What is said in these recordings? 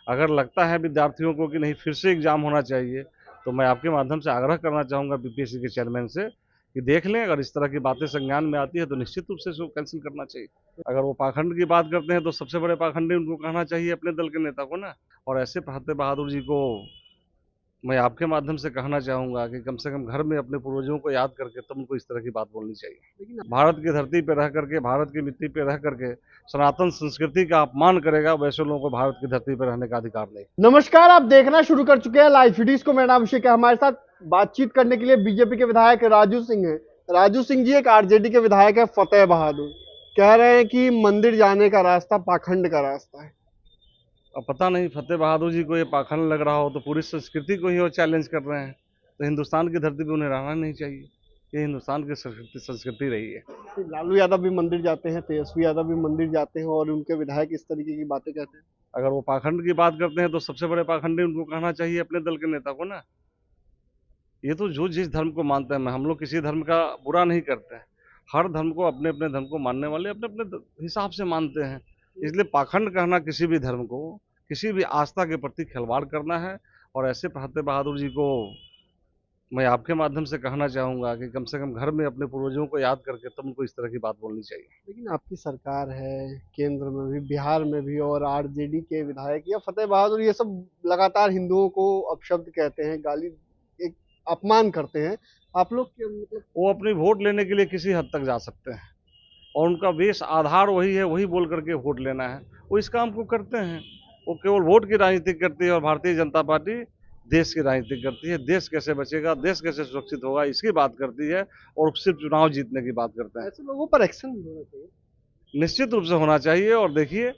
अगर लगता है विद्यार्थियों को कि नहीं फिर से एग्जाम होना चाहिए, तो मैं आपके माध्यम से आग्रह करना चाहूँगा बीपीएससी के चेयरमैन से कि देख लें, अगर इस तरह की बातें संज्ञान में आती है तो निश्चित रूप से इसको कैंसिल करना चाहिए। अगर वो पाखंड की बात करते हैं तो सबसे बड़े पाखंडी उनको कहना चाहिए अपने दल के नेता को ना। और ऐसे फतेह बहादुर जी को मैं आपके माध्यम से कहना चाहूँगा कि कम से कम घर में अपने पूर्वजों को याद करके तब उनको इस तरह की बात बोलनी चाहिए। लेकिन भारत की धरती पर रह करके, भारत की मिट्टी पर रह करके सनातन संस्कृति का अपमान करेगा, वैसे लोगों को भारत की धरती पर रहने का अधिकार नहीं। नमस्कार, आप देखना शुरू कर चुके हैं लाइव वीडियोस को। मेरा नाम अभिषेक है। हमारे साथ बातचीत करने के लिए बीजेपी के विधायक राजू सिंह हैं। राजू सिंह जी एक आरजेडी के विधायक है फतेह बहादुर, कह रहे हैं कि मंदिर जाने का रास्ता पाखंड का रास्ता है। अब पता नहीं फतेह बहादुर जी को ये पाखंड लग रहा हो तो पूरी संस्कृति को ही वो चैलेंज कर रहे हैं, तो हिंदुस्तान की धरती पे उन्हें रहना नहीं चाहिए। ये हिंदुस्तान की संस्कृति रही है। लालू यादव भी मंदिर जाते हैं, तेजस्वी यादव भी मंदिर जाते हैं और उनके विधायक इस तरीके की बातें कहते हैं। अगर वो पाखंड की बात करते हैं तो सबसे बड़े पाखंडी उनको कहना चाहिए अपने दल के नेता को ना। ये तो जो जिस धर्म को मानते हैं, हम लोग किसी धर्म का बुरा नहीं करते हैं। हर धर्म को, अपने अपने धर्म को मानने वाले अपने अपने हिसाब से मानते हैं। इसलिए पाखंड कहना किसी भी धर्म को, किसी भी आस्था के प्रति खिलवाड़ करना है। और ऐसे फतेह बहादुर जी को मैं आपके माध्यम से कहना चाहूँगा कि कम से कम घर में अपने पूर्वजों को याद करके तब उनको इस तरह की बात बोलनी चाहिए। लेकिन आपकी सरकार है केंद्र में भी, बिहार में भी, और आरजेडी के विधायक या फतेह बहादुर ये सब लगातार हिंदुओं को अपशब्द कहते हैं, गाली, एक अपमान करते हैं। आप लोग के मतलब वो अपनी वोट लेने के लिए किसी हद तक जा सकते हैं और उनका बेस आधार वही है, वही बोल करके वोट लेना है। वो इस काम को करते हैं। वो केवल वोट की राजनीति करती है और भारतीय जनता पार्टी देश की राजनीति करती है। देश कैसे बचेगा, देश कैसे सुरक्षित होगा, इसकी बात करती है और सिर्फ चुनाव जीतने की बात करते हैं। ऐसे लोगों पर एक्शन भी होना चाहिए। निश्चित रूप से होना चाहिए। और देखिए,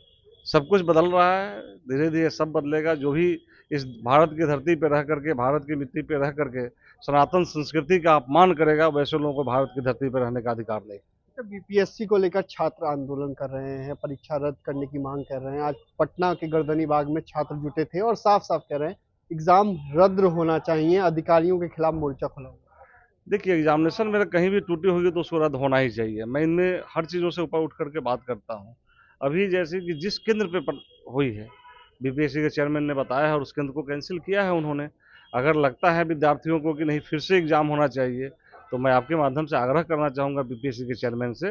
सब कुछ बदल रहा है, धीरे धीरे सब बदलेगा। जो भी इस भारत की धरती पर रह करके, भारत की मिट्टी पर रह करके सनातन संस्कृति का अपमान करेगा, वैसे लोगों को भारत की धरती पर रहने का अधिकार नहीं। बीपीएससी को लेकर छात्र आंदोलन कर रहे हैं, परीक्षा रद्द करने की मांग कर रहे हैं। आज पटना के गर्दनी बाग में छात्र जुटे थे और साफ साफ कह रहे हैं एग्जाम रद्द होना चाहिए, अधिकारियों के खिलाफ मोर्चा खुला हुआ। देखिए, एग्जामिनेशन मेरा कहीं भी टूटी होगी तो उसको रद्द होना ही चाहिए। मैं इनमें हर चीज़ों से ऊपर उठ करके बात करता हूँ। अभी जैसे कि जिस केंद्र पे हुई है, बीपीएससी के चेयरमैन ने बताया है और उस केंद्र को कैंसिल किया है उन्होंने। अगर लगता है विद्यार्थियों को कि नहीं फिर से एग्जाम होना चाहिए, तो मैं आपके माध्यम से आग्रह करना चाहूँगा बीपीएससी के चेयरमैन से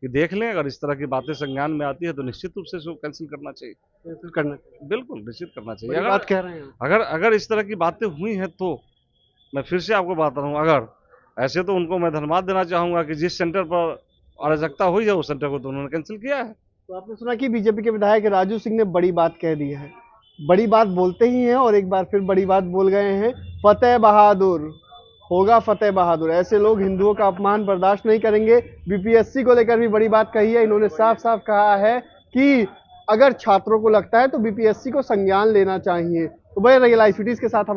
कि देख लें, अगर इस तरह की बातें संज्ञान में आती है तो निश्चित रूप से इसको कैंसिल करना चाहिए। कैंसिल करना चाहिए, बिल्कुल निश्चित करना चाहिए। बड़ी बात कह रहे हैं। अगर अगर इस तरह की बातें हुई हैं तो मैं फिर से आपको बता रहा हूँ, अगर ऐसे तो उनको मैं धन्यवाद देना चाहूँगा कि जिस सेंटर पर अराजकता हुई है उस सेंटर को तो उन्होंने कैंसिल किया है। तो आपने सुना कि बीजेपी के विधायक राजू सिंह ने बड़ी बात कह दी है। बड़ी बात बोलते ही हैं और एक बार फिर बड़ी बात बोल गए हैं। फतेह बहादुर होगा, फतेह बहादुर। ऐसे लोग हिंदुओं का अपमान बर्दाश्त नहीं करेंगे। बीपीएससी को लेकर भी बड़ी बात कही है। इन्होंने साफ साफ कहा है कि अगर छात्रों को लगता है तो बीपीएससी को संज्ञान लेना चाहिए। तो बने रहिए लाइव वीडियोस के साथ। हम